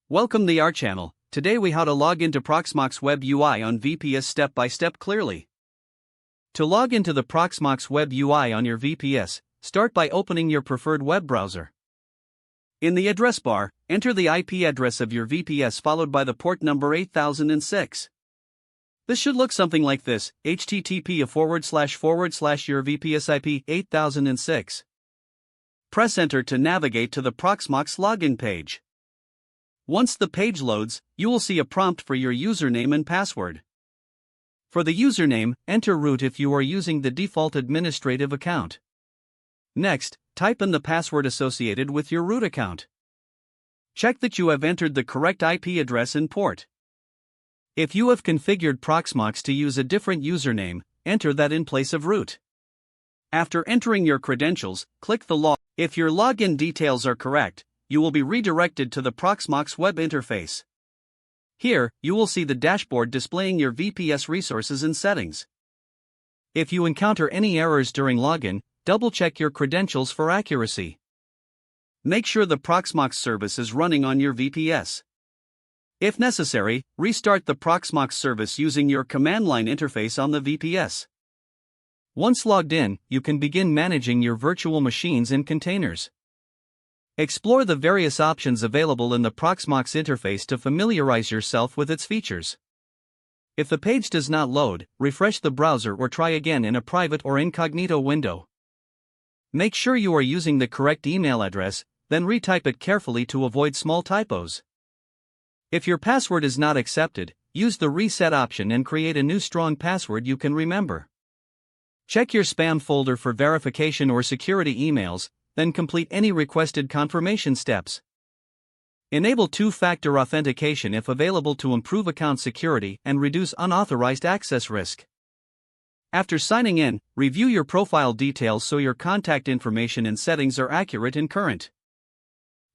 Welcome to our channel. Today we how to log into Proxmox web UI on VPS step by step clearly. To log into the Proxmox web UI on your VPS, start by opening your preferred web browser. In the address bar, enter the IP address of your VPS followed by the port number 8006. This should look something like this: http:// your VPS IP 8006. Press enter to navigate to the Proxmox login page. Once the page loads, you will see a prompt for your username and password. For the username, enter root if you are using the default administrative account. Next, type in the password associated with your root account. Check that you have entered the correct IP address and port. If you have configured Proxmox to use a different username, enter that in place of root. After entering your credentials, click the log. If your login details are correct, you will be redirected to the Proxmox web interface. Here, you will see the dashboard displaying your VPS resources and settings. If you encounter any errors during login, double-check your credentials for accuracy. Make sure the Proxmox service is running on your VPS. If necessary, restart the Proxmox service using your command line interface on the VPS. Once logged in, you can begin managing your virtual machines and containers. Explore the various options available in the Proxmox interface to familiarize yourself with its features. If the page does not load, refresh the browser or try again in a private or incognito window. Make sure you are using the correct email address, then retype it carefully to avoid small typos. If your password is not accepted, use the reset option and create a new strong password you can remember. Check your spam folder for verification or security emails, then complete any requested confirmation steps. Enable two-factor authentication if available to improve account security and reduce unauthorized access risk. After signing in, review your profile details so your contact information and settings are accurate and current.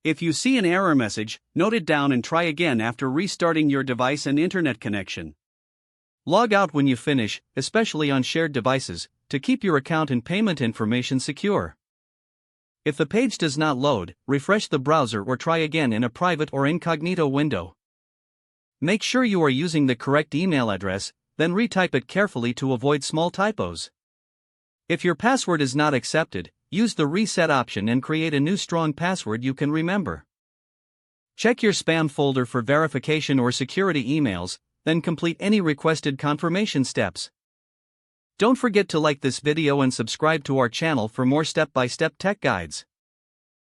If you see an error message, note it down and try again after restarting your device and internet connection. Log out when you finish, especially on shared devices, to keep your account and payment information secure. If the page does not load, refresh the browser or try again in a private or incognito window. Make sure you are using the correct email address, then retype it carefully to avoid small typos. If your password is not accepted, use the reset option and create a new strong password you can remember. Check your spam folder for verification or security emails, then complete any requested confirmation steps. Don't forget to like this video and subscribe to our channel for more step-by-step tech guides.